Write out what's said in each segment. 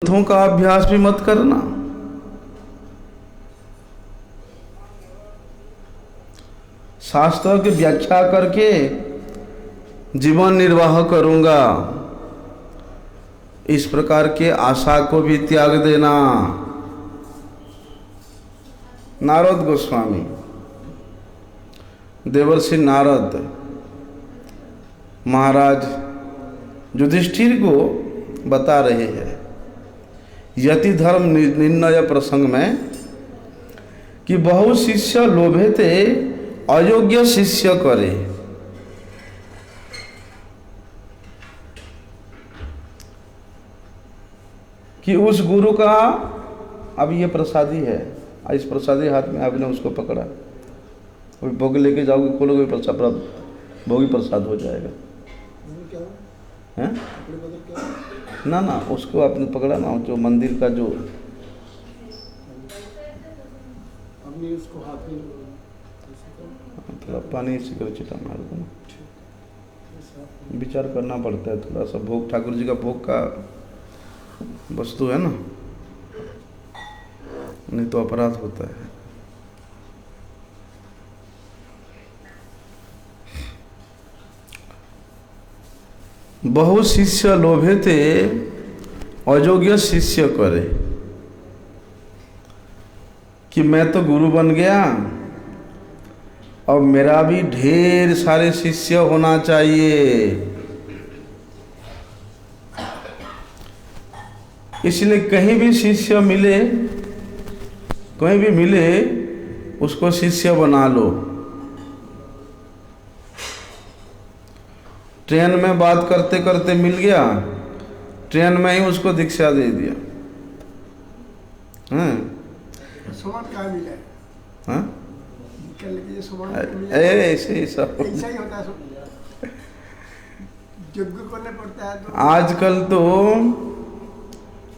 ग्रंथों का अभ्यास भी मत करना। शास्त्रों की व्याख्या करके जीवन निर्वाह करूंगा, इस प्रकार के आशा को भी त्याग देना। नारद गोस्वामी, देवर्षि नारद महाराज युधिष्ठिर को बता रहे हैं यति धर्म निर्णय प्रसंग में कि बहु शिष्य लोभे थे अयोग्य शिष्य करे। कि उस गुरु का, अब ये प्रसादी है, इस प्रसादी हाथ में आपने उसको पकड़ा, अभी भोग लेके जाओगे, खोलोगे प्रसाद, भोगी प्रसाद हो जाएगा। हैं? ना ना, उसको आपने पकड़ा ना, जो मंदिर का जो उसको हाथ में थोड़ा पानी से कर छिटा मार दो ना, विचार करना पड़ता है थोड़ा सा। भोग ठाकुर जी का भोग का वस्तु है ना, नहीं तो अपराध होता है। बहु शिष्य लोभे थे अयोग्य शिष्य करे। कि मैं तो गुरु बन गया, अब मेरा भी ढेर सारे शिष्य होना चाहिए, इसलिए कहीं भी शिष्य मिले, कहीं भी मिले उसको शिष्य बना लो। ट्रेन में बात करते करते मिल गया, ट्रेन में ही उसको दीक्षा दे दिया। हाँ, ऐसे ही सब आजकल तो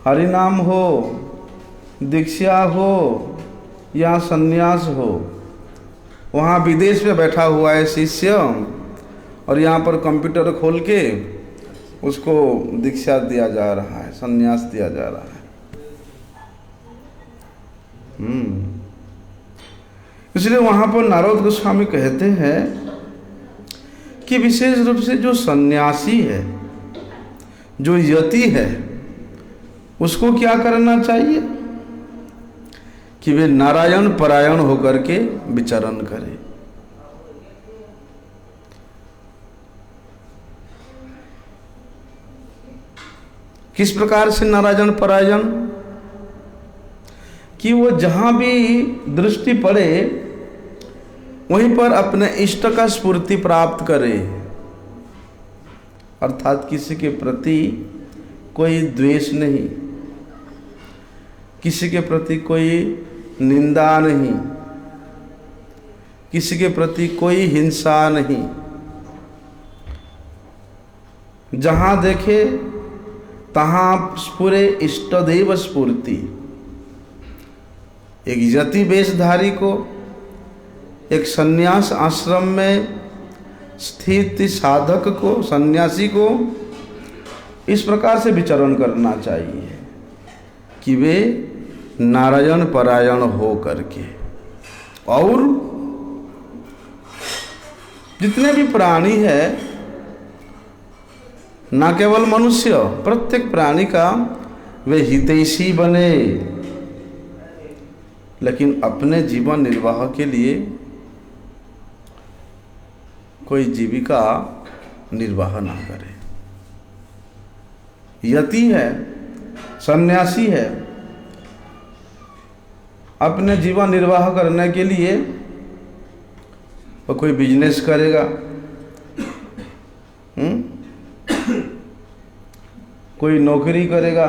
हरिनाम हो, दीक्षा हो या सन्यास हो, वहाँ विदेश में बैठा हुआ है शिष्य और यहाँ पर कंप्यूटर खोल के उसको दीक्षा दिया जा रहा है, सन्यास दिया जा रहा है। इसलिए वहाँ पर नारद गोस्वामी कहते हैं कि विशेष रूप से जो सन्यासी है, जो यति है, उसको क्या करना चाहिए कि वे नारायण परायण होकर के विचरण करें। किस प्रकार से नारायण परायण? कि वो जहां भी दृष्टि पड़े वहीं पर अपने इष्ट का स्फूर्ति प्राप्त करे, अर्थात किसी के प्रति कोई द्वेष नहीं, किसी के प्रति कोई निंदा नहीं, किसी के प्रति कोई हिंसा नहीं। जहां देखे तहां पूरे इष्टदेव स्फूर्ति। एक यति वेशधारी को, एक सन्यास आश्रम में स्थित साधक को, सन्यासी को इस प्रकार से विचरण करना चाहिए कि वे नारायण परायण हो करके। और जितने भी प्राणी है, ना केवल मनुष्य, प्रत्येक प्राणी का वे हितैषी बने, लेकिन अपने जीवन निर्वाह के लिए कोई जीविका निर्वाह ना करे। यति है, सन्यासी है, अपने जीवन निर्वाह करने के लिए वो कोई बिजनेस करेगा, कोई नौकरी करेगा,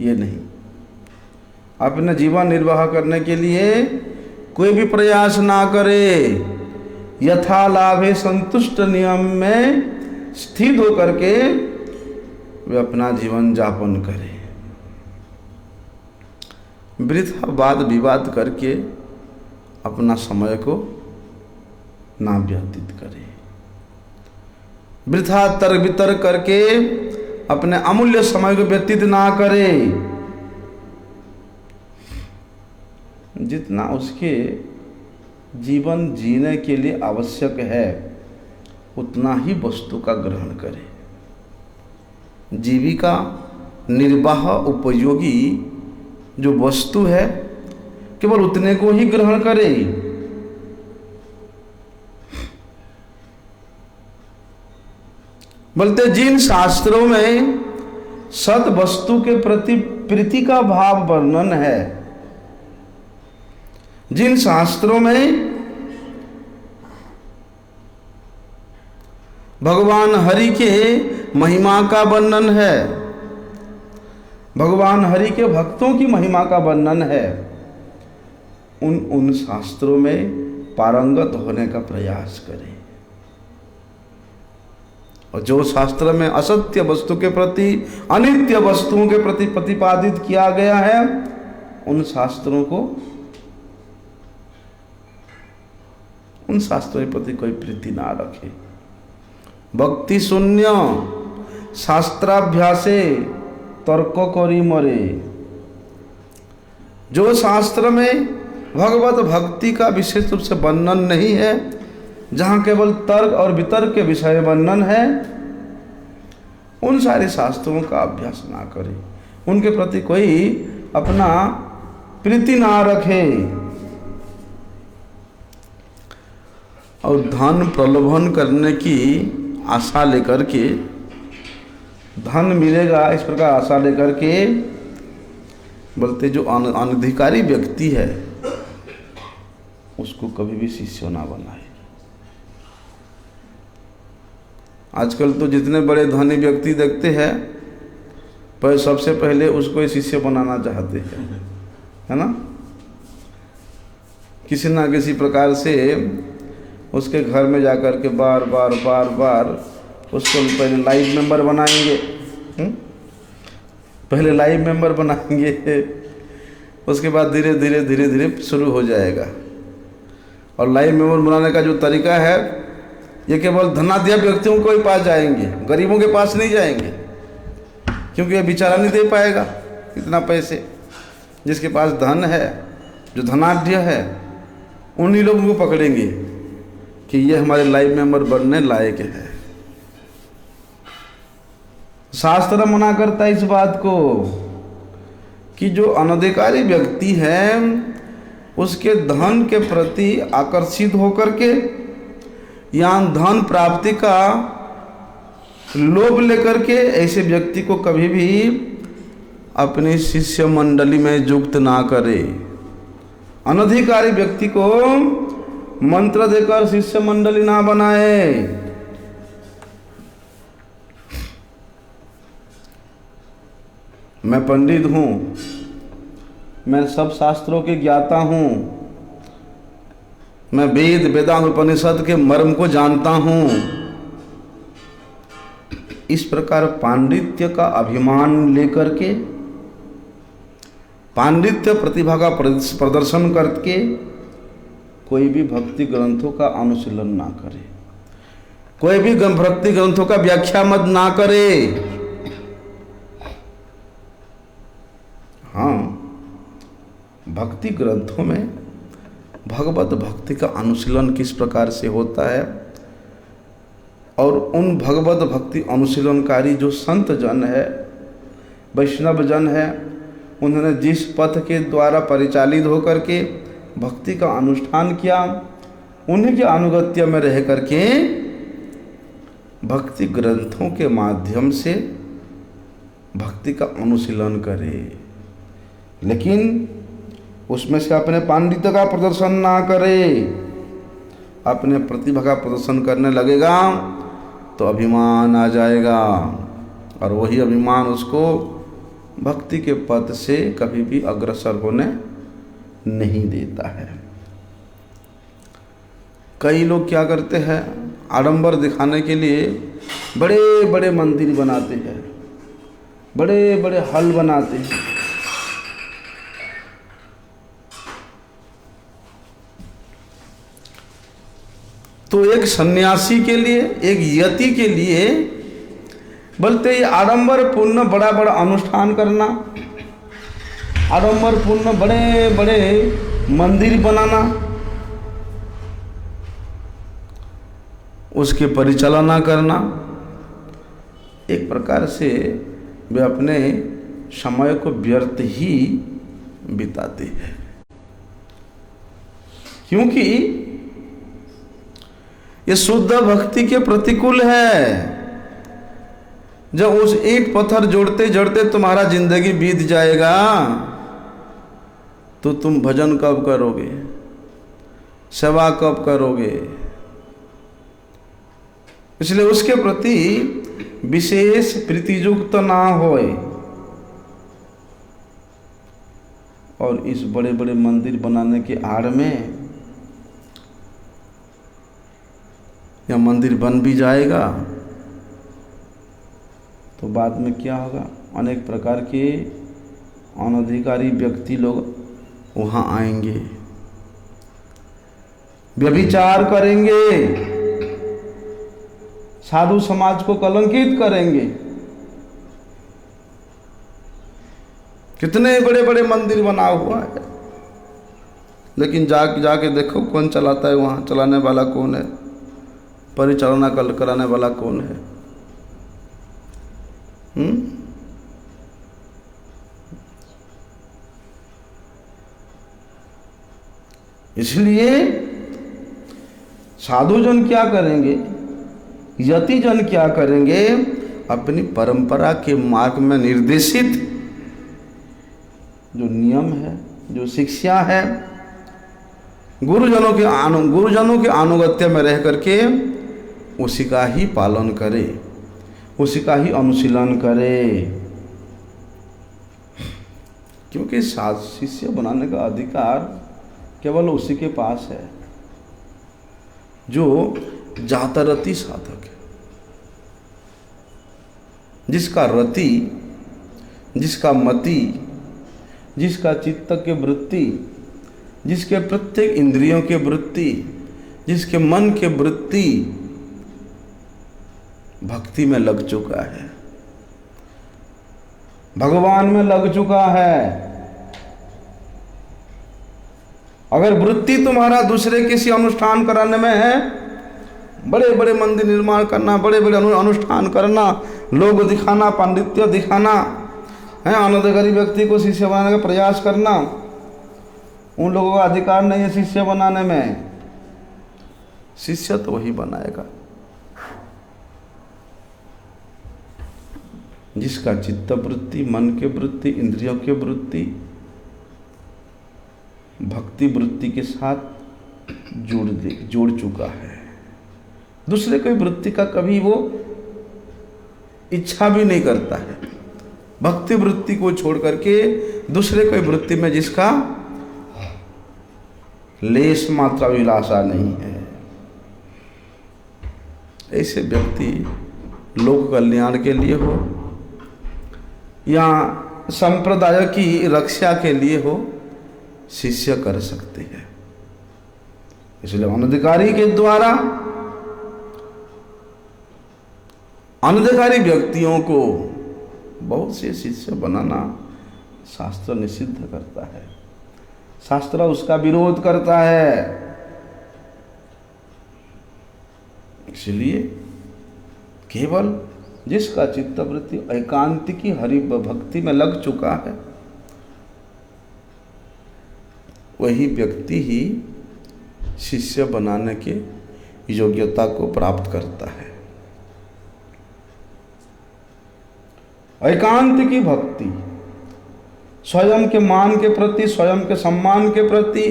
ये नहीं। अपने जीवन निर्वाह करने के लिए कोई भी प्रयास ना करे, यथा लाभे संतुष्ट नियम में स्थित होकर के वे अपना जीवन यापन करें। वृथा वाद विवाद करके अपना समय को ना व्यतीत करें। वृथा तर्क वितर्क करके अपने अमूल्य समय को व्यतीत ना करे। जितना उसके जीवन जीने के लिए आवश्यक है उतना ही वस्तु का ग्रहण करे। जीविका निर्वाह उपयोगी जो वस्तु है केवल उतने को ही ग्रहण करे। बोलते जिन शास्त्रों में सद वस्तु के प्रति प्रीति का भाव वर्णन है, जिन शास्त्रों में भगवान हरि के महिमा का वर्णन है, भगवान हरि के भक्तों की महिमा का वर्णन है, उन शास्त्रों में पारंगत होने का प्रयास करें। और जो शास्त्र में असत्य वस्तु के प्रति, अनित्य वस्तुओं के प्रति प्रतिपादित किया गया है, उन शास्त्रों के प्रति कोई प्रीति ना रखे। भक्ति शून्य शास्त्राभ्यासे तर्क करी मरे। जो शास्त्र में भगवत भक्ति का विशेष रूप से वर्णन नहीं है, जहाँ केवल तर्क और वितर्क के विषय वर्णन है, उन सारे शास्त्रों का अभ्यास ना करें, उनके प्रति कोई अपना प्रीति ना रखे। और धन प्रलोभन करने की आशा लेकर के, धन मिलेगा इस प्रकार आशा लेकर के, बोलते जो अनधिकारी व्यक्ति है उसको कभी भी शिष्य ना बनाए। आजकल तो जितने बड़े धनी व्यक्ति देखते हैं, पर सबसे पहले उसको ही शिष्य बनाना चाहते हैं, है ना। किसी ना किसी प्रकार से उसके घर में जाकर के बार बार उसको पहले लाइव मेंबर बनाएंगे, पहले लाइव मेंबर बनाएंगे, उसके बाद धीरे धीरे शुरू हो जाएगा। और लाइव मेंबर बनाने का जो तरीका है, ये केवल धनाढ्य व्यक्तियों को ही पास जाएंगे, गरीबों के पास नहीं जाएंगे, क्योंकि ये बेचारा नहीं दे पाएगा इतना पैसे। जिसके पास धन है, जो धनाढ्य है, उन्हीं लोगों को पकड़ेंगे कि ये हमारे लाइव मेंबर बनने लायक है। शास्त्र मना करता है इस बात को कि जो अनधिकारी व्यक्ति है उसके धन के प्रति आकर्षित होकर के या धन प्राप्ति का लोभ लेकर के ऐसे व्यक्ति को कभी भी अपनी शिष्य मंडली में युक्त ना करे। अनधिकारी व्यक्ति को मंत्र देकर शिष्य मंडली ना बनाए। मैं पंडित हूँ, मैं सब शास्त्रों के ज्ञाता हूँ, मैं वेद वेदांग उपनिषद के मर्म को जानता हूँ, इस प्रकार पांडित्य का अभिमान लेकर के, पांडित्य प्रतिभा का प्रदर्शन करके कोई भी भक्ति ग्रंथों का अनुशीलन ना करे, कोई भी भक्ति ग्रंथों का व्याख्या मत ना करे। हाँ, भक्ति ग्रंथों में भगवत भक्ति का अनुशीलन किस प्रकार से होता है, और उन भगवत भक्ति अनुशीलनकारी जो संत जन है, वैष्णव जन है, उन्होंने जिस पथ के द्वारा परिचालित होकर के भक्ति का अनुष्ठान किया, उन्हीं के अनुगत्य में रह करके भक्ति ग्रंथों के माध्यम से भक्ति का अनुशीलन करे, लेकिन उसमें से अपने पांडित्य का प्रदर्शन ना करे। अपने प्रतिभा का प्रदर्शन करने लगेगा तो अभिमान आ जाएगा, और वही अभिमान उसको भक्ति के पथ से कभी भी अग्रसर होने नहीं देता है। कई लोग क्या करते हैं, आडंबर दिखाने के लिए बड़े बड़े मंदिर बनाते हैं, बड़े बड़े हल बनाते हैं। तो एक सन्यासी के लिए, एक यति के लिए बोलते ये आडंबर पूर्ण बड़ा बड़ा अनुष्ठान करना, आडंबर पूर्ण बड़े बड़े मंदिर बनाना, उसके परिचालना करना, एक प्रकार से वे अपने समय को व्यर्थ ही बिताते हैं। क्योंकि ये शुद्ध भक्ति के प्रतिकूल है। जब उस ईंट पत्थर जोड़ते जोड़ते तुम्हारा जिंदगी बीत जाएगा तो तुम भजन कब करोगे, सेवा कब करोगे? इसलिए उसके प्रति विशेष प्रीतियुक्त ना होए। और इस बड़े बड़े मंदिर बनाने के आड़ में या मंदिर बन भी जाएगा तो बाद में क्या होगा? अनेक प्रकार के अनधिकारी व्यक्ति लोग वहाँ आएंगे, व्यभिचार करेंगे, साधु समाज को कलंकित करेंगे। कितने बड़े बड़े मंदिर बना हुआ है, लेकिन जाके देखो कौन चलाता है, वहाँ चलाने वाला कौन है, परिचालना कराने वाला कौन है? इसलिए साधुजन क्या करेंगे, यतिजन क्या करेंगे? अपनी परंपरा के मार्ग में निर्देशित जो नियम है, जो शिक्षा है, गुरुजनों के अनुगत्य में रह करके उसी का ही पालन करे, उसी का ही अनुशीलन करे। क्योंकि शिष्य बनाने का अधिकार केवल उसी के पास है जो जातरति साधक है, जिसका रति, जिसका मति, जिसका चित्त के वृत्ति, जिसके प्रत्येक इंद्रियों के वृत्ति, जिसके मन के वृत्ति भक्ति में लग चुका है, भगवान में लग चुका है। अगर वृत्ति तुम्हारा दूसरे किसी अनुष्ठान कराने में है, बड़े बड़े मंदिर निर्माण करना, बड़े बड़े अनुष्ठान करना, लोग दिखाना, पांडित्य दिखाना है, अनधिकारी व्यक्ति को शिष्य बनाने का प्रयास करना, उन लोगों का अधिकार नहीं है शिष्य बनाने में। शिष्य तो वही बनाएगा जिसका चित्त वृत्ति, मन के वृत्ति, इंद्रियों के वृत्ति भक्ति वृत्ति के साथ जोड़ चुका है। दूसरे कोई वृत्ति का कभी वो इच्छा भी नहीं करता है। भक्ति वृत्ति को छोड़ करके दूसरे कोई वृत्ति में जिसका लेश मात्रा विलासा नहीं है, ऐसे व्यक्ति लोक कल्याण के लिए हो या संप्रदाय की रक्षा के लिए हो, शिष्य कर सकते हैं। इसलिए अनधिकारी के द्वारा अनधिकारी व्यक्तियों को बहुत से शिष्य बनाना शास्त्र निषिद्ध करता है, शास्त्र उसका विरोध करता है। इसलिए केवल जिसका चित्तवृत्ति एकांतिकी हरि भक्ति में लग चुका है, वही व्यक्ति ही शिष्य बनाने के योग्यता को प्राप्त करता है। एकांत की भक्ति स्वयं के मान के प्रति, स्वयं के सम्मान के प्रति,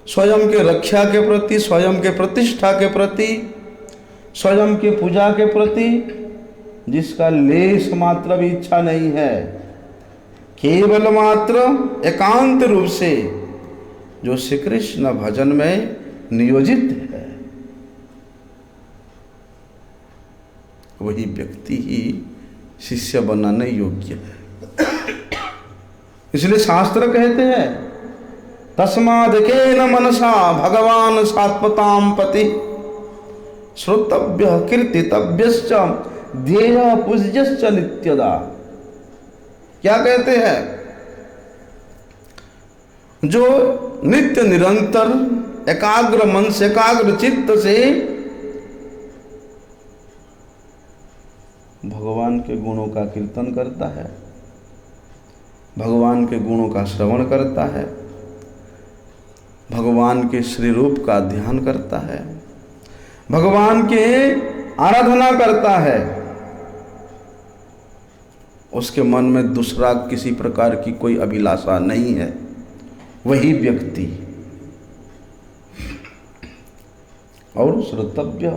स्वयं के रक्षा के प्रति, स्वयं के प्रतिष्ठा के प्रति, स्वयं के पूजा के प्रति जिसका लेश मात्र भी इच्छा नहीं है, केवल मात्र एकांत रूप से जो श्री कृष्ण भजन में नियोजित है, वही व्यक्ति ही शिष्य बनाने योग्य है। इसलिए शास्त्र कहते हैं तस्मादेकेन मनसा भगवान सात्वताम पति श्रोतव्य कीर्तितव्यश्च ध्येय पूज्यश्च नित्यदा। क्या कहते हैं? जो नित्य निरंतर एकाग्र मन से, एकाग्र चित्त से भगवान के गुणों का कीर्तन करता है, भगवान के गुणों का श्रवण करता है, भगवान के श्री रूप का ध्यान करता है, भगवान के आराधना करता है, उसके मन में दूसरा किसी प्रकार की कोई अभिलाषा नहीं है, वही व्यक्ति और श्रोतव्य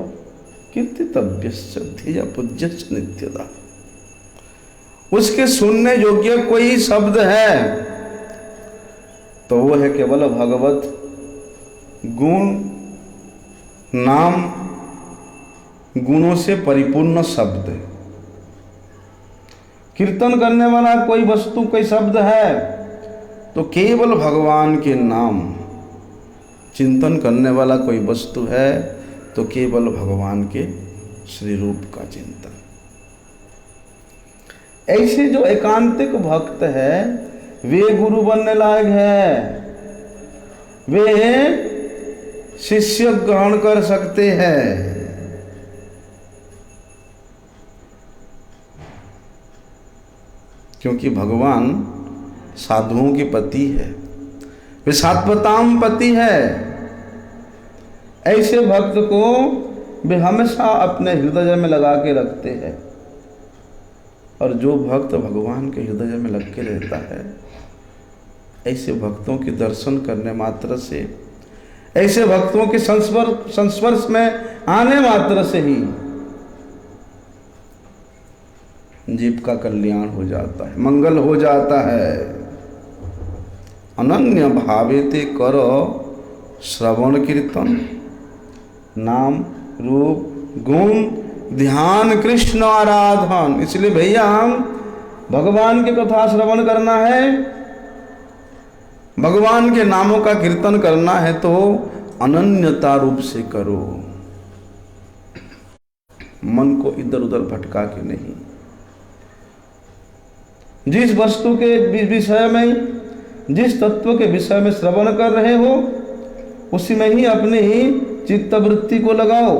कीर्तितव्यश्च ध्येय पूज्यश्च नित्यदा। उसके सुनने योग्य कोई शब्द है तो वो है केवल भगवत गुण, नाम, गुणों से परिपूर्ण शब्द। कीर्तन करने वाला कोई वस्तु, कोई शब्द है तो केवल भगवान के नाम। चिंतन करने वाला कोई वस्तु है तो केवल भगवान के श्री रूप का चिंतन। ऐसे जो एकांतिक भक्त है वे गुरु बनने लायक है, वे शिष्य ग्रहण कर सकते हैं। क्योंकि भगवान साधुओं के पति है, वे सात्वताम पति है। ऐसे भक्त को वे हमेशा अपने हृदय में लगा के रखते हैं। और जो भक्त भगवान के हृदय में लग के रहता है, ऐसे भक्तों के दर्शन करने मात्र से, ऐसे भक्तों के संस्पर्श में आने मात्र से ही जीव का कल्याण हो जाता है, मंगल हो जाता है। अनन्य भावेते करो श्रवण कीर्तन, नाम रूप गुण ध्यान कृष्ण आराधन। इसलिए भैया हम भगवान की कथा श्रवण करना है, भगवान के नामों का कीर्तन करना है तो अनन्यता रूप से करो, मन को इधर उधर भटका के नहीं। जिस वस्तु के विषय में, जिस तत्व के विषय में श्रवण कर रहे हो उसी में ही अपनी चित्तवृत्ति को लगाओ।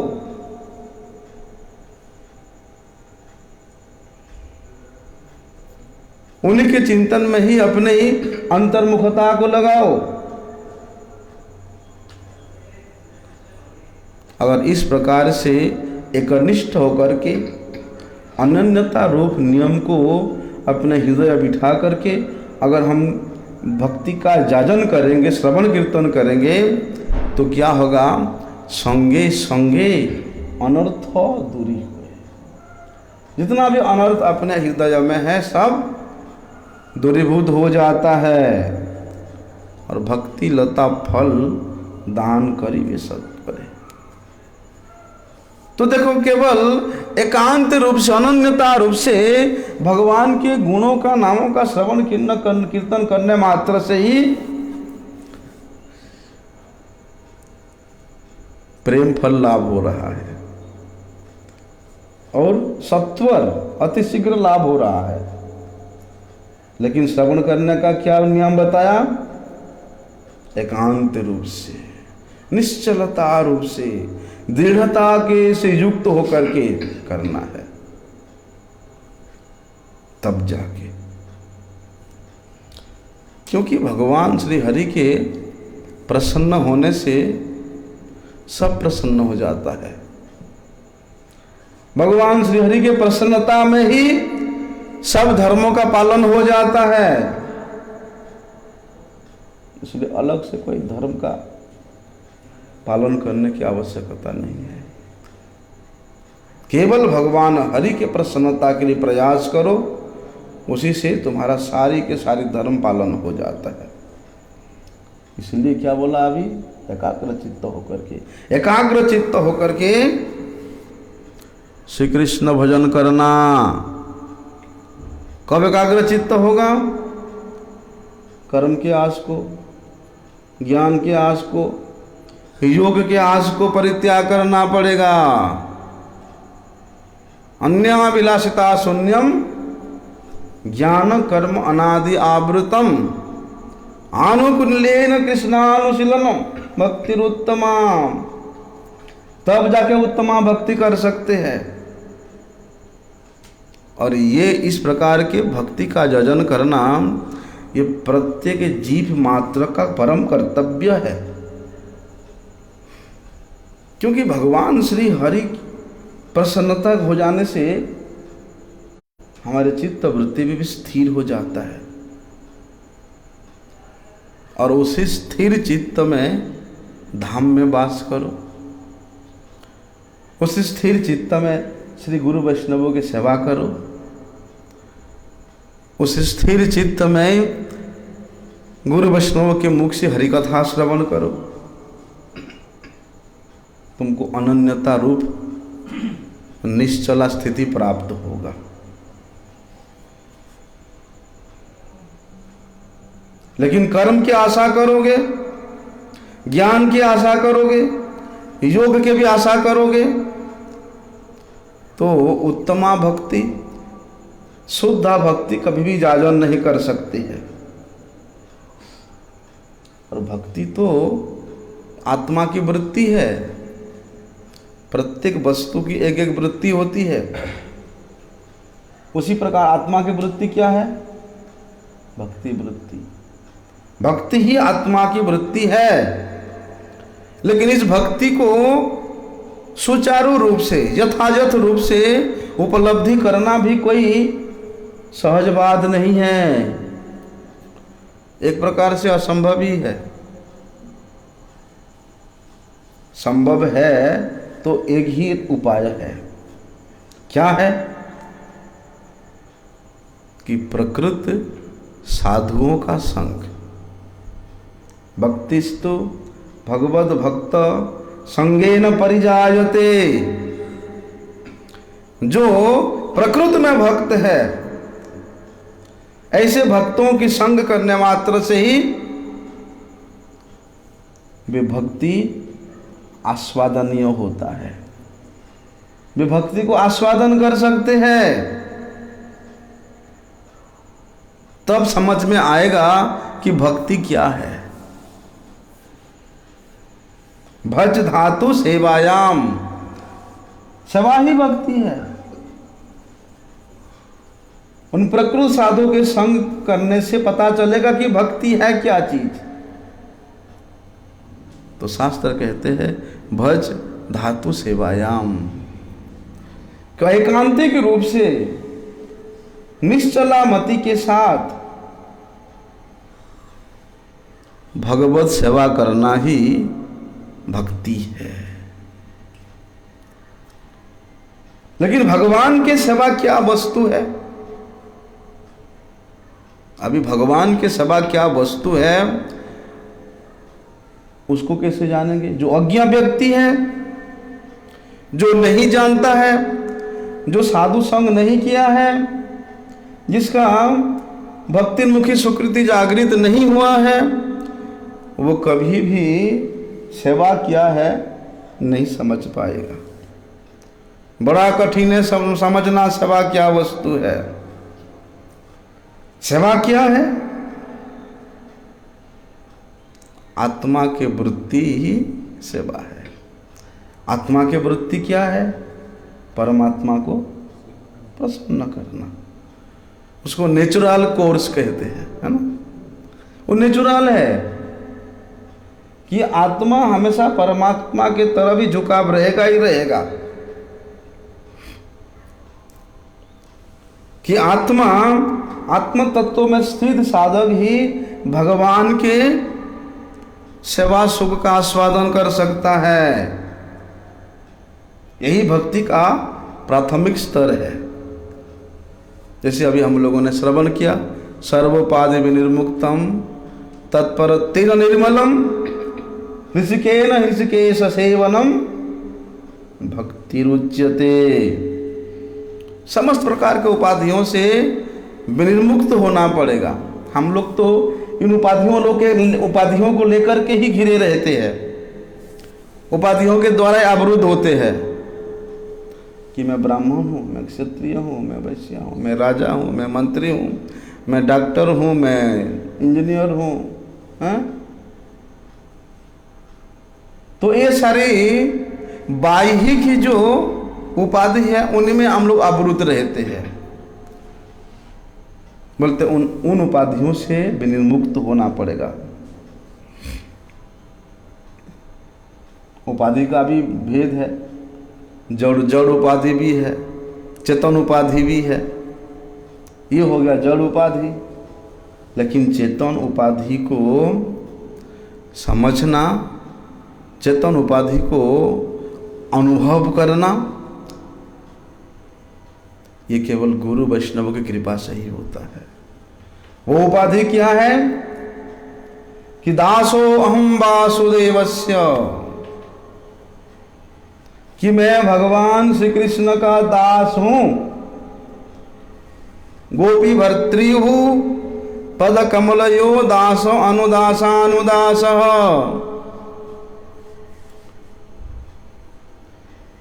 उन्हीं के चिंतन में ही अपने ही अंतर्मुखता को लगाओ। अगर इस प्रकार से एकनिष्ठ होकर के अनन्यता रूप नियम को अपने हृदय बिठा करके अगर हम भक्ति का जाजन करेंगे, श्रवण कीर्तन करेंगे तो क्या होगा? संगे संगे अनर्थ दूरी हुए। जितना भी अनर्थ अपने हृदय में है सब दूरीभूत हो जाता है। और भक्ति लता फल दान करी वे सत्परे। तो देखो केवल एकांत रूप से, अनन्यता रूप से भगवान के गुणों का, नामों का श्रवण कीर्तन करने मात्र से ही प्रेम फल लाभ हो रहा है और सत्वर अति शीघ्र लाभ हो रहा है। लेकिन श्रवण करने का क्या नियम बताया? एकांत रूप से, निश्चलता रूप से, दृढ़ता के से युक्त होकर के करना है, तब जाके। क्योंकि भगवान श्री हरि के प्रसन्न होने से सब प्रसन्न हो जाता है। भगवान श्री हरि के प्रसन्नता में ही सब धर्मों का पालन हो जाता है। इसलिए अलग से कोई धर्म का पालन करने की आवश्यकता नहीं है। केवल भगवान हरि के प्रसन्नता के लिए प्रयास करो, उसी से तुम्हारा सारी के सारी धर्म पालन हो जाता है। इसलिए क्या बोला अभी? एकाग्र चित्त होकर के, एकाग्र चित्त होकर के श्री कृष्ण भजन करना। कब एकाग्र चित्त होगा? कर्म के आस को, ज्ञान के आस को, योग के आस को परित्याग करना पड़ेगा। अन्याभिलाषिता शून्यम ज्ञान कर्म अनादि आवृतम आनुकूल्येन कृष्णानुशीलनम भक्तिरुत्तमा। तब जाके उत्तमा भक्ति कर सकते हैं। और ये इस प्रकार के भक्ति का जजन करना ये प्रत्येक जीव मात्र का परम कर्तव्य है। क्योंकि भगवान श्री हरि प्रसन्नता हो जाने से हमारे चित्त वृत्ति भी स्थिर हो जाता है। और उसी स्थिर चित्त में धाम में वास करो। उस स्थिर चित्त में श्री गुरु वैष्णवों की सेवा करो। उस स्थिर चित्त में गुरु वैष्णवों के मुख से हरि कथा श्रवण करो। तुमको अनन्यता रूप निश्चला स्थिति प्राप्त होगा। लेकिन कर्म की आशा करोगे, ज्ञान की आशा करोगे, योग के भी आशा करोगे तो उत्तमा भक्ति, शुद्धा भक्ति कभी भी जाजन नहीं कर सकती है। और भक्ति तो आत्मा की वृत्ति है। प्रत्येक वस्तु की एक एक वृत्ति होती है। उसी प्रकार आत्मा की वृत्ति क्या है? भक्ति वृत्ति। भक्ति ही आत्मा की वृत्ति है। लेकिन इस भक्ति को सुचारू रूप से, यथायथ रूप से उपलब्धि करना भी कोई सहज बात नहीं है। एक प्रकार से असंभव ही है। संभव है तो एक ही उपाय है। क्या है? कि प्रकृत साधुओं का संग। भक्तिस्तु भगवद भक्त संगेन परिजायते। जो प्रकृति में भक्त है, ऐसे भक्तों की संग करने मात्र से ही वे भक्ति आस्वादनीय होता है। वे भक्ति को आस्वादन कर सकते हैं। तब समझ में आएगा कि भक्ति क्या है। भज धातु सेवायाम, सेवा ही भक्ति है। उन प्रकृत साधु के संग करने से पता चलेगा कि भक्ति है क्या चीज। तो शास्त्र कहते हैं भज धातु सेवायाम, कि एकांतिक रूप से निश्चला मति के साथ भगवत सेवा करना ही भक्ति है। लेकिन भगवान के सेवा क्या वस्तु है? अभी भगवान के सेवा क्या वस्तु है उसको कैसे जानेंगे? जो अज्ञा व्यक्ति है, जो नहीं जानता है, जो साधु संग नहीं किया है, जिसका भक्तिमुखी सुकृति जागृत नहीं हुआ है, वो कभी भी सेवा क्या है नहीं समझ पाएगा। बड़ा कठिन है समझना सेवा क्या वस्तु है। सेवा क्या है? आत्मा के वृत्ति ही सेवा है। आत्मा के वृत्ति क्या है? परमात्मा को प्रसन्न करना। उसको नेचुरल कोर्स कहते हैं, है ना। वो नेचुरल है कि आत्मा हमेशा परमात्मा के तरफ ही झुकाव रहेगा ही रहेगा। कि आत्म तत्व में स्थित साधक ही भगवान के सेवा सुख का आस्वादन कर सकता है। यही भक्ति का प्राथमिक स्तर है। जैसे अभी हम लोगों ने श्रवण किया, सर्वोपाधि विनिर्मुक्तम तत्पर तेन निर्मलम ऋषिकेन ऋषिकेश सेवनम भक्ति रुच्यते। समस्त प्रकार के उपाधियों से विनिर्मुक्त होना पड़ेगा। हम लोग तो इन उपाधियों को लेकर के ही घिरे रहते हैं, उपाधियों के द्वारा अवरुद्ध होते हैं। कि मैं ब्राह्मण हूँ, मैं क्षत्रिय हूँ, मैं वैश्य हूँ, मैं राजा हूँ, मैं मंत्री हूँ, मैं डॉक्टर हूँ, मैं इंजीनियर हूँ, हैं? तो ये सारी बाह्य जो उपाधि है उन्हीं में हम लोग आवृत रहते हैं। बोलते उन उपाधियों से विनिर्मुक्त होना पड़ेगा। उपाधि का भी भेद है, जड़ उपाधि भी है, चेतन उपाधि भी है। ये हो गया जड़ उपाधि। लेकिन चेतन उपाधि को समझना, चेतन उपाधि को अनुभव करना, ये केवल गुरु वैष्णव की कृपा से ही होता है। वो उपाधि क्या है कि दासो अहम वासुदेवस्य, कि मैं भगवान श्री कृष्ण का दास हूं, गोपी भर्तृ हूं, पद कमलयो दासो अनुदासानुदास।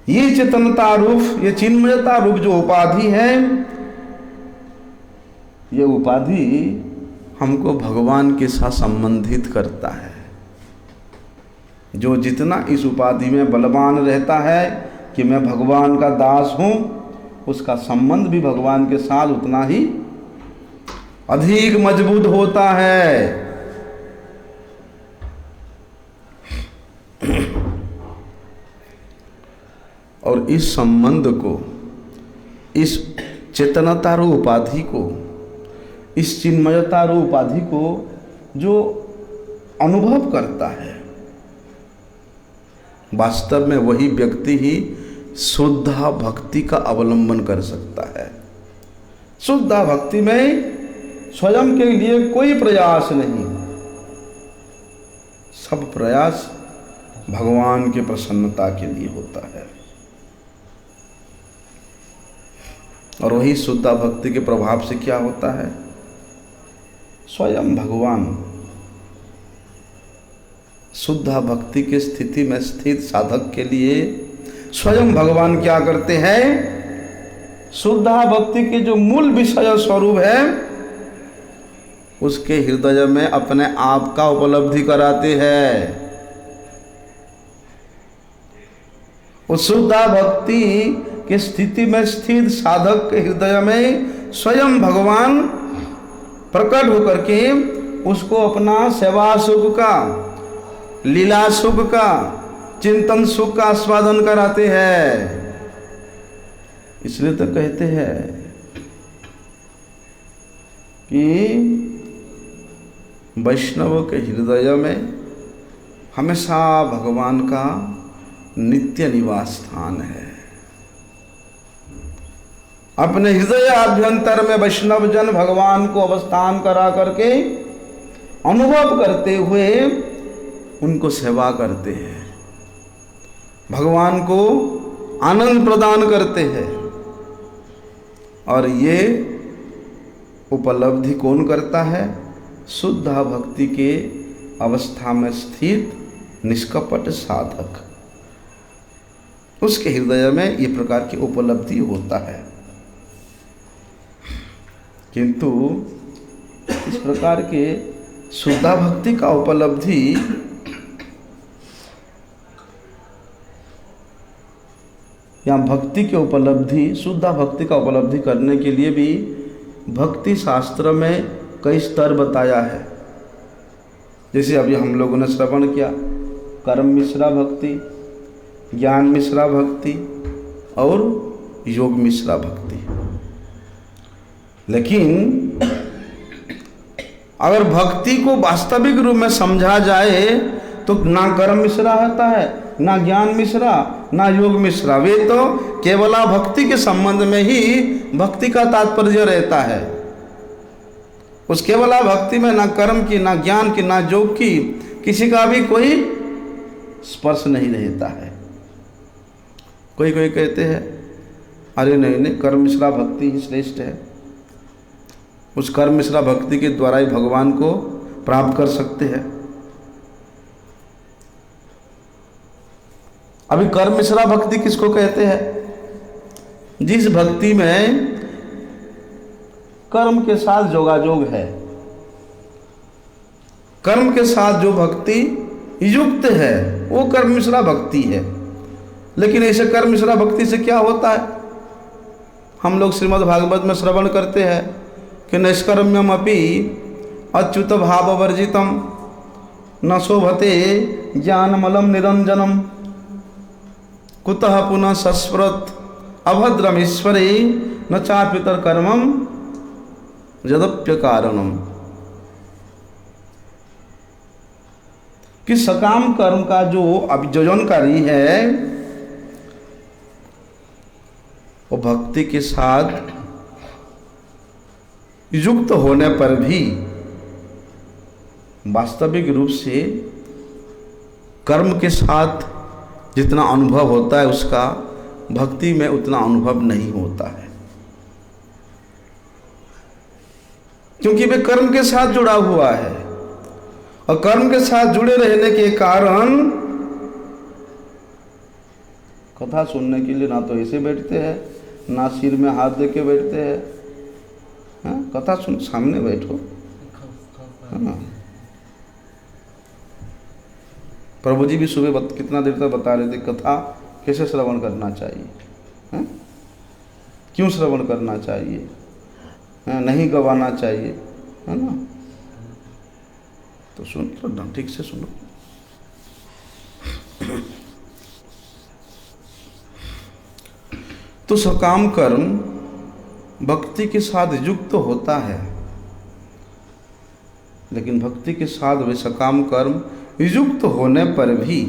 ये चेतनता रूप, ये चिन्मयता रूप जो उपाधि है, ये उपाधि हमको भगवान के साथ संबंधित करता है। जो जितना इस उपाधि में बलवान रहता है कि मैं भगवान का दास हूं, उसका संबंध भी भगवान के साथ उतना ही अधिक मजबूत होता है। और इस संबंध को, इस चेतनतारू उपाधि को, इस चिन्मयतारू उपाधि को जो अनुभव करता है, वास्तव में वही व्यक्ति ही शुद्ध भक्ति का अवलंबन कर सकता है। शुद्ध भक्ति में स्वयं के लिए कोई प्रयास नहीं, सब प्रयास भगवान की प्रसन्नता के लिए होता है। और वही शुद्ध भक्ति के प्रभाव से क्या होता है, स्वयं भगवान शुद्ध भक्ति की स्थिति में स्थित साधक के लिए स्वयं भगवान क्या करते हैं, शुद्ध भक्ति के जो मूल विषय स्वरूप है उसके हृदय में अपने आप का उपलब्धि कराते हैं। उस शुद्ध भक्ति की स्थिति में स्थित साधक के हृदय में स्वयं भगवान प्रकट होकर के उसको अपना सेवा सुख का, लीला सुख का, चिंतन सुख का आस्वादन कराते हैं। इसलिए तो कहते हैं कि वैष्णव के हृदय में हमेशा भगवान का नित्य निवास स्थान है। अपने हृदय आभ्यंतर में वैष्णव जन भगवान को अवस्थान करा करके अनुभव करते हुए उनको सेवा करते हैं, भगवान को आनंद प्रदान करते हैं। और ये उपलब्धि कौन करता है, शुद्ध भक्ति के अवस्था में स्थित निष्कपट साधक, उसके हृदय में ये प्रकार की उपलब्धि होता है। किंतु इस प्रकार के शुद्ध भक्ति का उपलब्धि या भक्ति की उपलब्धि, शुद्ध भक्ति का उपलब्धि करने के लिए भी भक्ति शास्त्र में कई स्तर बताया है। जैसे अभी हम लोगों ने श्रवण किया, कर्म मिश्रा भक्ति, ज्ञान मिश्रा भक्ति और योग मिश्रा भक्ति। लेकिन अगर भक्ति को वास्तविक रूप में समझा जाए तो ना कर्म मिश्रा होता है, ना ज्ञान मिश्रा, ना योग मिश्रा। वे तो केवल भक्ति के संबंध में ही भक्ति का तात्पर्य रहता है। उस केवल भक्ति में ना कर्म की, ना ज्ञान की, ना योग की किसी का भी कोई स्पर्श नहीं रहता है। कोई कोई कहते हैं अरे नहीं नहीं, कर्म मिश्रा भक्ति ही श्रेष्ठ है, उस कर्म मिश्रा भक्ति के द्वारा ही भगवान को प्राप्त कर सकते हैं। अभी कर्म मिश्रा भक्ति किसको कहते हैं? जिस भक्ति में कर्म के साथ जोगाजोग है, कर्म के साथ जो भक्ति युक्त है वो कर्म मिश्रा भक्ति है। लेकिन ऐसे कर्म मिश्रा भक्ति से क्या होता है? हम लोग श्रीमद् भागवत में श्रवण करते हैं कि नैष्कर्म्यम अपि अच्युत भाव वर्जितम न शोभते ज्ञानमलम निरंजनम कुतः पुनः सस्मृत अभद्रमीश्वरे न चापितर कर्मम यदप्य कारणम। कि सकाम कर्म का जो अभियोजनकारी है वो भक्ति के साथ युक्त होने पर भी वास्तविक रूप से कर्म के साथ जितना अनुभव होता है उसका भक्ति में उतना अनुभव नहीं होता है, क्योंकि वे कर्म के साथ जुड़ा हुआ है। और कर्म के साथ जुड़े रहने के कारण कथा सुनने के लिए ना तो ऐसे बैठते हैं, ना सिर में हाथ दे के बैठते हैं। हाँ, कथा सुन, सामने बैठो। हाँ, प्रभु जी भी सुबह कितना देर तक बता रहे थे कथा कैसे श्रवण करना चाहिए, हाँ? क्यों श्रवण करना चाहिए, हाँ? नहीं गवाना चाहिए, है ना? तो सुन लो, ठीक से सुनो। तो सकाम कर्म भक्ति के साथ युक्त होता है, लेकिन भक्ति के साथ वे सकाम कर्म युक्त होने पर भी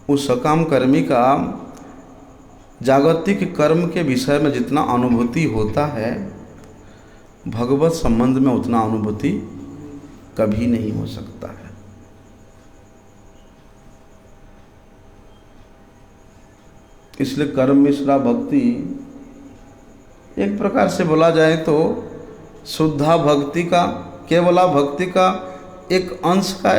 उस सकाम कर्मी का जागतिक कर्म के विषय में जितना अनुभूति होता है भगवत संबंध में उतना अनुभूति कभी नहीं हो सकता है। इसलिए कर्म मिश्रा भक्ति एक प्रकार से बोला जाए तो शुद्धा भक्ति का, केवला भक्ति का एक अंश का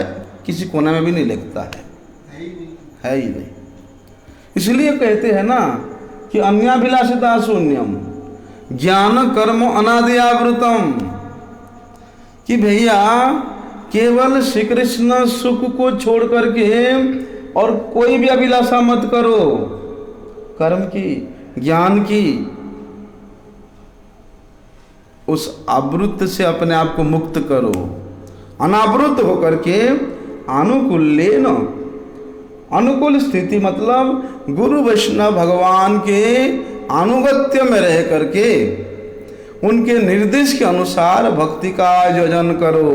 किसी कोने में भी नहीं लिखता है ही नहीं। इसलिए कहते हैं ना कि अन्याभिलाषिता शून्यम ज्ञान कर्म अनादियावृतम, कि भैया केवल श्री कृष्ण सुख को छोड़ करके और कोई भी अभिलाषा मत करो, कर्म की, ज्ञान की, उस आवृत्त से अपने आप को मुक्त करो। अनावृत होकर के अनुकूलेन, अनुकूल स्थिति मतलब गुरु वैष्णव भगवान के अनुगत्य में रह करके उनके निर्देश के अनुसार भक्ति का आयोजन करो।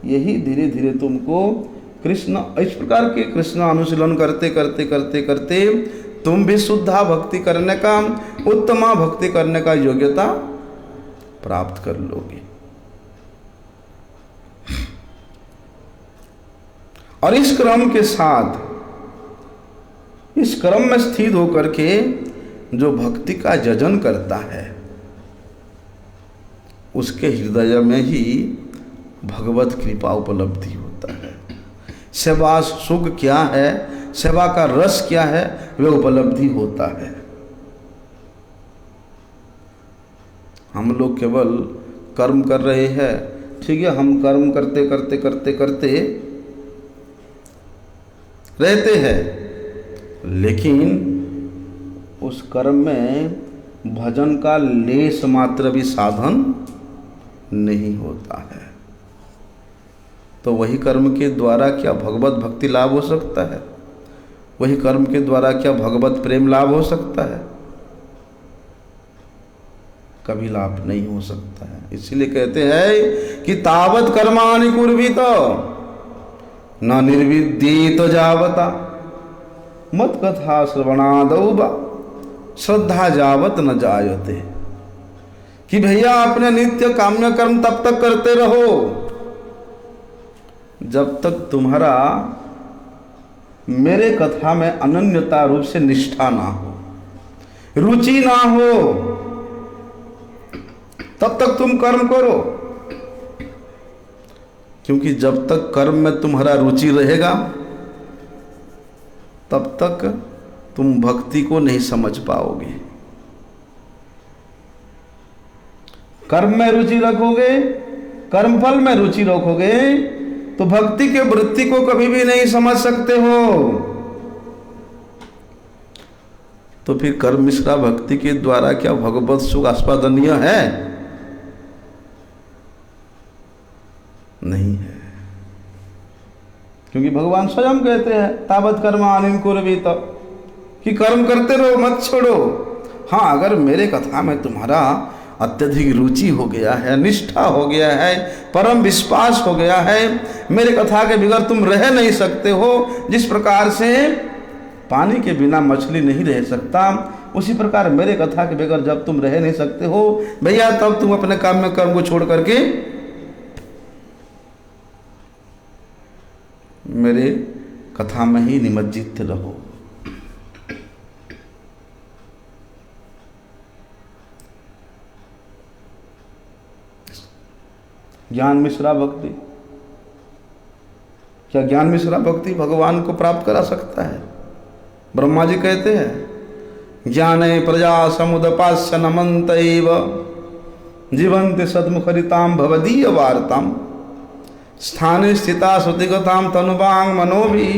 यही धीरे धीरे तुमको कृष्ण, इस प्रकार के कृष्ण अनुशीलन करते करते करते करते तुम भी शुद्धा भक्ति करने का, उत्तमा भक्ति करने का योग्यता प्राप्त कर लोगे। और इस क्रम के साथ, इस क्रम में स्थित होकर के जो भक्ति का जजन करता है उसके हृदय में ही भगवत कृपा उपलब्धि होता है। सेवा सुख क्या है, सेवा का रस क्या है, वह उपलब्धि होता है। हम लोग केवल कर्म कर रहे हैं, ठीक है, हम कर्म करते करते करते करते रहते हैं, लेकिन उस कर्म में भजन का लेश मात्र भी साधन नहीं होता है। तो वही कर्म के द्वारा क्या भगवत भक्ति लाभ हो सकता है? वही कर्म के द्वारा क्या भगवत प्रेम लाभ हो सकता है? कभी लाभ नहीं हो सकता है। इसलिए कहते हैं कि तावत कर्माणि कुर्वीत न निर्विद्येत जावता मत कथा श्रवणादौ वा श्रद्धा जावत न जायते। कि भैया अपने नित्य काम्य कर्म तब तक करते रहो जब तक तुम्हारा मेरे कथा में अनन्यता रूप से निष्ठा ना हो, रुचि ना हो, तब तक तुम कर्म करो। क्योंकि जब तक कर्म में तुम्हारा रुचि रहेगा तब तक तुम भक्ति को नहीं समझ पाओगे। कर्म में रुचि रखोगे, कर्मफल में रुचि रखोगे, तो भक्ति के वृत्ति को कभी भी नहीं समझ सकते हो। तो फिर कर्म मिश्रा भक्ति के द्वारा क्या भगवत सुख आस्वादनीय है? नहीं है, क्योंकि भगवान स्वयं कहते हैं तावत कर्माणि कुर्वीत, कि कर्म करते रहो, मत छोड़ो। हाँ, अगर मेरे कथा में तुम्हारा अत्यधिक रुचि हो गया है, निष्ठा हो गया है, परम विश्वास हो गया है, मेरे कथा के बगैर तुम रह नहीं सकते हो, जिस प्रकार से पानी के बिना मछली नहीं रह सकता, उसी प्रकार मेरे कथा के बगैर जब तुम रह नहीं सकते हो भैया, तब तुम अपने काम में कर्म को छोड़ करके मेरे कथा में ही निमज्जित रहो। ज्ञान मिश्रा भक्ति, क्या ज्ञान मिश्रा भक्ति भगवान को प्राप्त करा सकता है? ब्रह्मा जी कहते हैं ज्ञाने प्रजा समुदपास्य नमन्तैव जीवन्ति सद्मुखरितां भवदीय वार्तां स्थाने स्थिता श्रुतिगतां तनुवांग मनोभि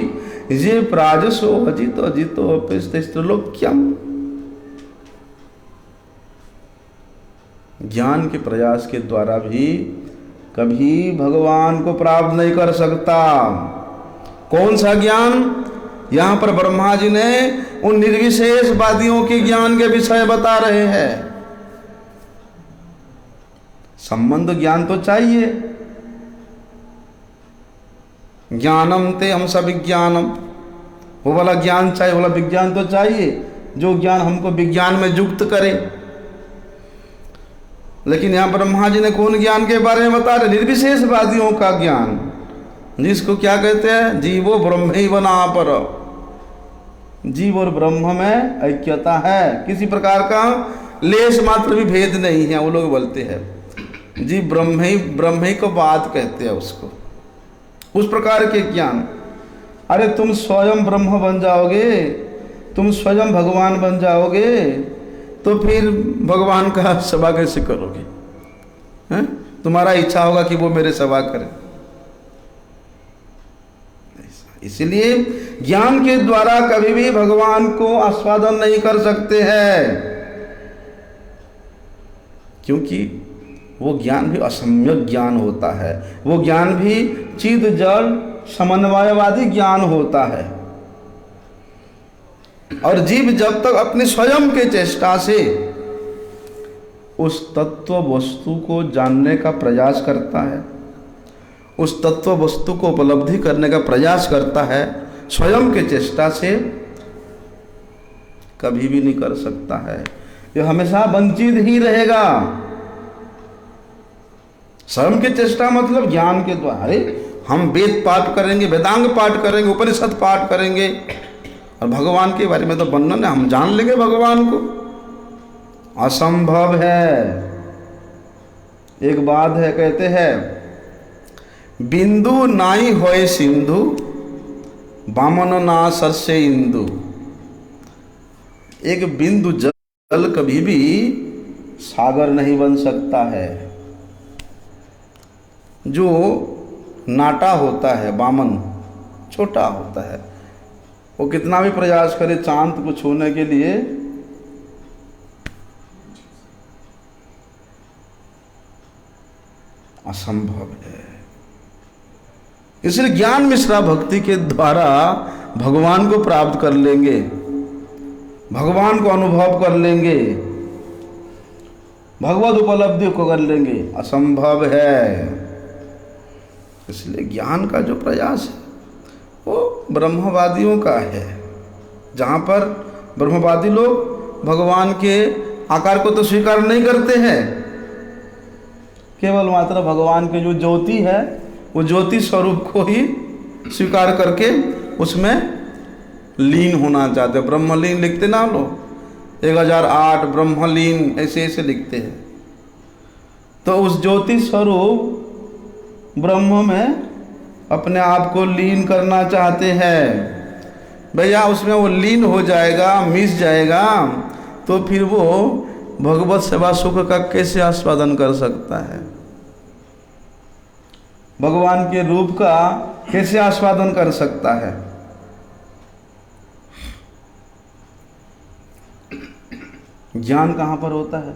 ये प्राजसो अजितो अजितो त्रिलोक्यम। ज्ञान के प्रयास के द्वारा भी कभी भगवान को प्राप्त नहीं कर सकता। कौन सा ज्ञान? यहाँ पर ब्रह्मा जी ने उन निर्विशेषवादियों के ज्ञान के विषय बता रहे हैं। संबंध ज्ञान तो चाहिए, ज्ञानम ते हम सब विज्ञानम, वो वाला ज्ञान चाहिए, वो वाला विज्ञान तो चाहिए जो ज्ञान हमको विज्ञान में युक्त करे। लेकिन यहाँ ब्रह्मा जी ने कौन ज्ञान के बारे में बता रहे? निर्विशेषवादियों का ज्ञान, जिसको क्या कहते हैं? जीवो ब्रह्मैवना पर, जीव और ब्रह्म में ऐक्यता है, किसी प्रकार का लेश मात्र भी भेद नहीं है। वो लोग बोलते हैं जीव ब्रह्म को बात कहते हैं उसको, उस प्रकार के ज्ञान। अरे तुम स्वयं ब्रह्म बन जाओगे, तुम स्वयं भगवान बन जाओगे, तो फिर भगवान का सेवा कैसे करोगे? हैं? तुम्हारा इच्छा होगा कि वो मेरे सेवा करे। इसलिए ज्ञान के द्वारा कभी भी भगवान को आस्वादन नहीं कर सकते हैं, क्योंकि वो ज्ञान भी असम्यक ज्ञान होता है, वो ज्ञान भी चिद जड़ समन्वयवादी ज्ञान होता है। और जीव जब तक अपने स्वयं के चेष्टा से उस तत्व वस्तु को जानने का प्रयास करता है, उस तत्व वस्तु को उपलब्धि करने का प्रयास करता है, स्वयं के चेष्टा से कभी भी नहीं कर सकता है। ये हमेशा वंचित ही रहेगा। स्वयं की चेष्टा मतलब ज्ञान के द्वारा हम वेद पाठ करेंगे, वेदांग पाठ करेंगे, उपनिषद पाठ करेंगे, और भगवान के बारे में तो वर्णन है, हम जान लेंगे भगवान को, असंभव है। एक बात है, कहते हैं बिंदु नाई होए सिंधु बामनो ना सरसे इंदु। एक बिंदु जल कभी भी सागर नहीं बन सकता है। जो नाटा होता है, बामन छोटा होता है, वो कितना भी प्रयास करे चांद को छूने के लिए, असंभव है। इसलिए ज्ञान मिश्रा भक्ति के द्वारा भगवान को प्राप्त कर लेंगे, भगवान को अनुभव कर लेंगे, भगवत उपलब्धि को कर लेंगे, असंभव है। इसलिए ज्ञान का जो प्रयास है वो ब्रह्मवादियों का है। जहाँ पर ब्रह्मवादी लोग भगवान के आकार को तो स्वीकार नहीं करते हैं, केवल मात्र भगवान के जो ज्योति है वो ज्योति स्वरूप को ही स्वीकार करके उसमें लीन होना चाहते। ब्रह्मलीन लिखते ना लोग, 1008 ब्रह्मलीन ऐसे ऐसे लिखते हैं। तो उस ज्योति स्वरूप ब्रह्म में अपने आप को लीन करना चाहते हैं। भैया उसमें वो लीन हो जाएगा, मिस जाएगा, तो फिर वो भगवत सेवा सुख का कैसे आस्वादन कर सकता है? भगवान के रूप का कैसे आस्वादन कर सकता है? ज्ञान कहाँ पर होता है?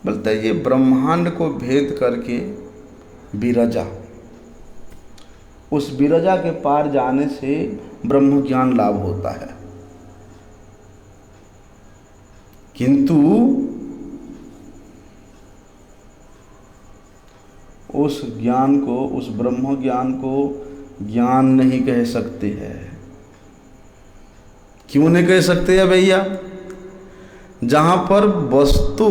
बोलते ये ब्रह्मांड को भेद करके विरजा, उस विरजा के पार जाने से ब्रह्म ज्ञान लाभ होता है। किंतु उस ज्ञान को, उस ब्रह्म ज्ञान को ज्ञान नहीं कह सकते हैं। क्यों नहीं कह सकते हैं भैया? जहां पर वस्तु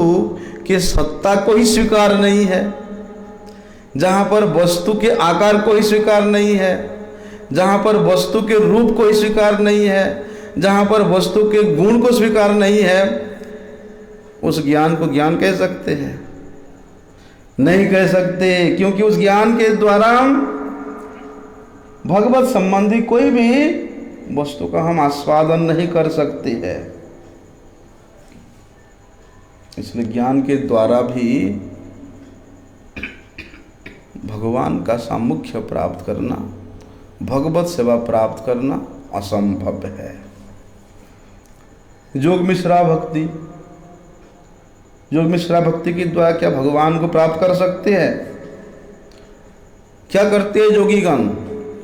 के सत्ता को ही स्वीकार नहीं है, जहां पर वस्तु के आकार को ही स्वीकार नहीं है, जहां पर वस्तु के रूप को ही स्वीकार नहीं है, जहां पर वस्तु के गुण को स्वीकार नहीं है, उस ज्ञान को ज्ञान कह सकते हैं? नहीं कह सकते, क्योंकि उस ज्ञान के द्वारा भगवत संबंधी कोई भी वस्तु का हम आस्वादन नहीं कर सकते हैं। इसलिए ज्ञान के द्वारा भी भगवान का सामुख्य प्राप्त करना, भगवत सेवा प्राप्त करना असंभव है। योग मिश्रा भक्ति, योग मिश्रा भक्ति के द्वारा क्या भगवान को प्राप्त कर सकते हैं? क्या करते हैं योगीगण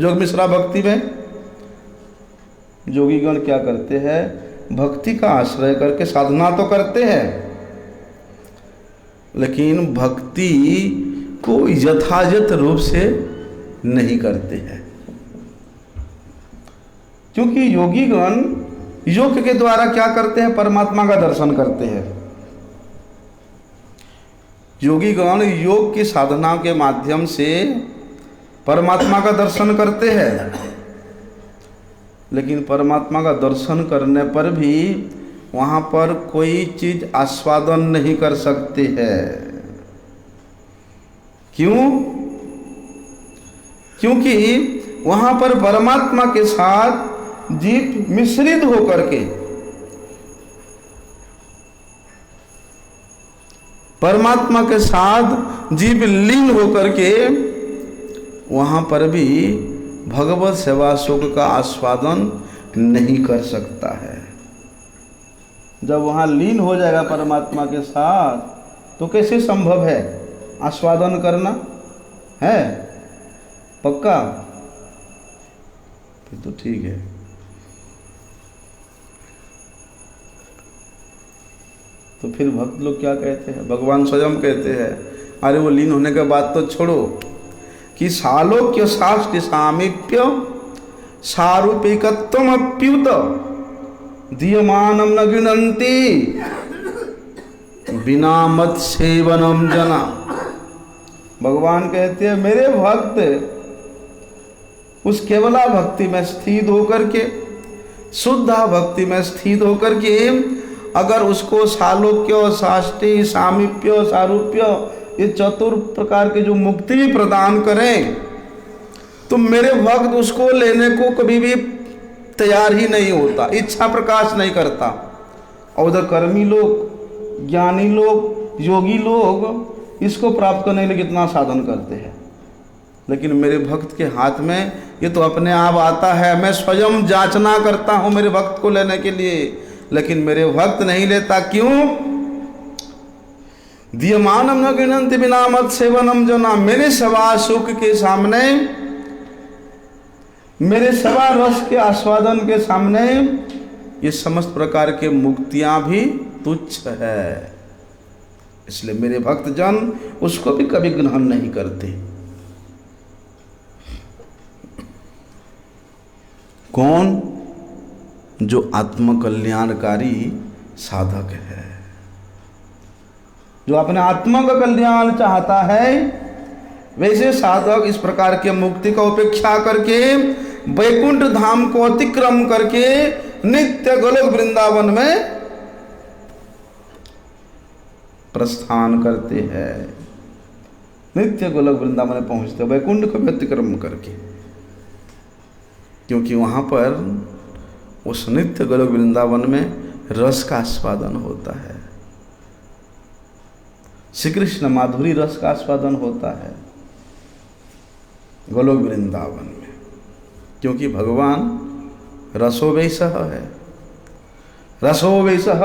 योग मिश्रा भक्ति में? योगीगण क्या करते हैं? भक्ति का आश्रय करके साधना तो करते हैं, लेकिन भक्ति को यथायथ रूप से नहीं करते हैं। क्योंकि योगीगण योग के द्वारा क्या करते हैं? परमात्मा का दर्शन करते हैं। योगीगण योग की साधना के माध्यम से परमात्मा का दर्शन करते हैं, लेकिन परमात्मा का दर्शन करने पर भी वहाँ पर कोई चीज आस्वादन नहीं कर सकते हैं। क्यों? क्योंकि वहाँ पर परमात्मा के साथ जीव मिश्रित होकर के, परमात्मा के साथ जीव लीन होकर के वहाँ पर भी भगवत सेवा सुख का आस्वादन नहीं कर सकता है। जब वहाँ लीन हो जाएगा परमात्मा के साथ, तो कैसे संभव है आस्वादन करना? है पक्का? फिर तो ठीक है। तो फिर भक्त लोग क्या कहते हैं? भगवान स्वयं कहते हैं, अरे वो लीन होने के बाद तो छोड़ो, कि सालोक्य शास्त्र सामीप्य सारूपिकत्वम अप्युत दीयमानम न गृह्णन्ति बिना मत सेवनम जना। भगवान कहते हैं मेरे भक्त उस केवला भक्ति में स्थित होकर के, शुद्धा भक्ति में स्थित होकर के, अगर उसको सालोक्य, साष्टी, सामीप्य, सारूप्य, ये चतुर प्रकार के जो मुक्ति भी प्रदान करें, तो मेरे भक्त उसको लेने को कभी भी तैयार ही नहीं होता, इच्छा प्रकाश नहीं करता। और उधर कर्मी लोग, ज्ञानी लोग, योगी लोग इसको प्राप्त करने के लिए कितना साधन करते हैं, लेकिन मेरे भक्त के हाथ में ये तो अपने आप आता है। मैं स्वयं जांचना करता हूँ मेरे भक्त को लेने के लिए, लेकिन मेरे भक्त नहीं लेता। क्यों? दीयमानम न गृह्णन्ति बिना मत सेवनम जना। मेरे सेवा सुख के सामने, मेरे सेवा रस के आस्वादन के सामने ये समस्त प्रकार के मुक्तियां भी तुच्छ है। इसलिए मेरे भक्तजन उसको भी कभी ग्रहण नहीं करते। कौन? जो आत्मकल्याणकारी साधक है, जो अपने आत्मा का कल्याण चाहता है, वैसे साधक इस प्रकार के मुक्ति का उपेक्षा करके वैकुंठ धाम को अतिक्रम करके नित्य गोलोक वृंदावन में प्रस्थान करते हैं। नित्य गोलोक वृंदावन में पहुंचते, वैकुंठ को अतिक्रम करके, क्योंकि वहां पर उस नित्य गोलोक वृंदावन में रस का आस्वादन होता है, श्री कृष्ण माधुरी रस का आस्वादन होता है गोलोक वृंदावन में, क्योंकि भगवान रसो वैसः है। रसो वैसः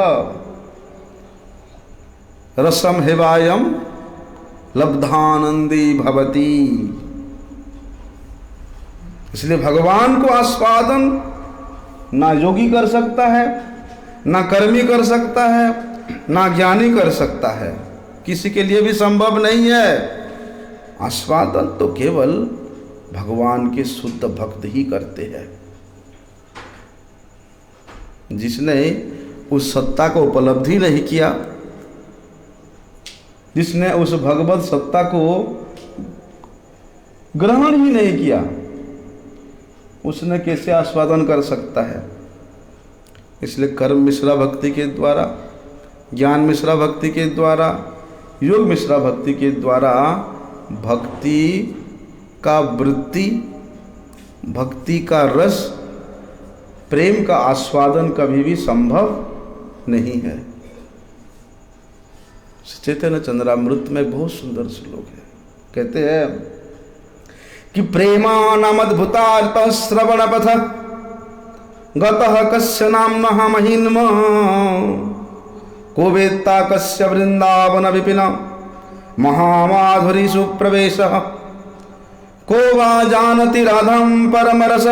रसम हेवायम लब्धानंदी भवती। इसलिए भगवान को आस्वादन ना योगी कर सकता है, ना कर्मी कर सकता है, ना ज्ञानी कर सकता है, किसी के लिए भी संभव नहीं है। आस्वादन तो केवल भगवान के शुद्ध भक्त ही करते हैं। जिसने उस सत्ता को उपलब्धि नहीं किया, जिसने उस भगवत सत्ता को ग्रहण ही नहीं किया, उसने कैसे आस्वादन कर सकता है। इसलिए कर्म मिश्रा भक्ति के द्वारा, ज्ञान मिश्रा भक्ति के द्वारा, योग मिश्रा भक्ति के द्वारा भक्ति का वृत्ति, भक्ति का रस, प्रेम का आस्वादन कभी भी संभव नहीं है। चैतन्य चंद्रामृत में बहुत सुंदर श्लोक है, कहते हैं कि प्रेमानामद्भुतार्थ श्रवण पथ गतः कस्य नाम्नः महिन्म को वेत्ता कस्य वृंदावन विपिन महामाधुरी सुप्रवेशः को वा जानति राधं परमरस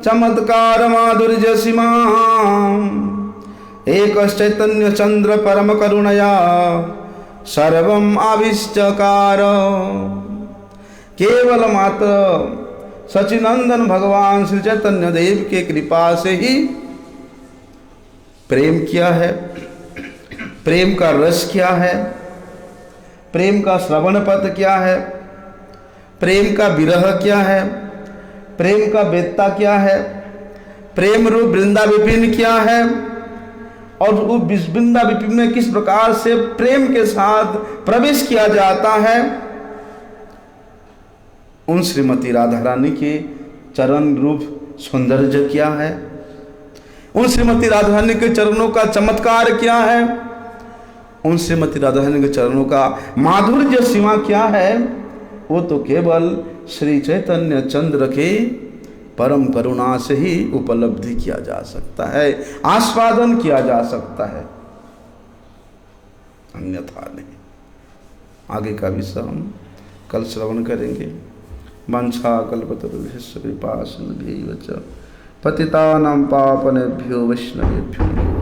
चमत्कार माधुर्य सीमा एक चैतन्य चंद्र परम करुणया सर्वम आविष्कार। केवल मात्र सचिनंदन भगवान श्री चैतन्य देव के कृपा से ही प्रेम किया है। प्रेम का रस क्या है, प्रेम का श्रवण पथ क्या है, प्रेम का विरह क्या है, प्रेम का वेत्ता क्या है, प्रेम रूप वृंदा विपिन क्या है, और उस वृंदा विपिन में किस प्रकार से प्रेम के साथ प्रवेश किया जाता है। उन श्रीमती राधा रानी के चरण रूप सौंदर्य क्या है, उन श्रीमती राधा रानी के चरणों का चमत्कार क्या है, उन श्रीमती राधा रानी के चरणों का माधुर्य सीमा क्या है, वो तो केवल श्री चैतन्य चंद्र के परम करुणा से ही उपलब्धि किया जा सकता है, आस्वादन किया जा सकता है, अन्यथा नहीं। आगे का विषय हम कल श्रवण करेंगे। वंशा कल्पतरुभ्यश्च कृपा सिन्धुभ्यैव च पतितानां पावनेभ्यो वैष्णवेभ्यो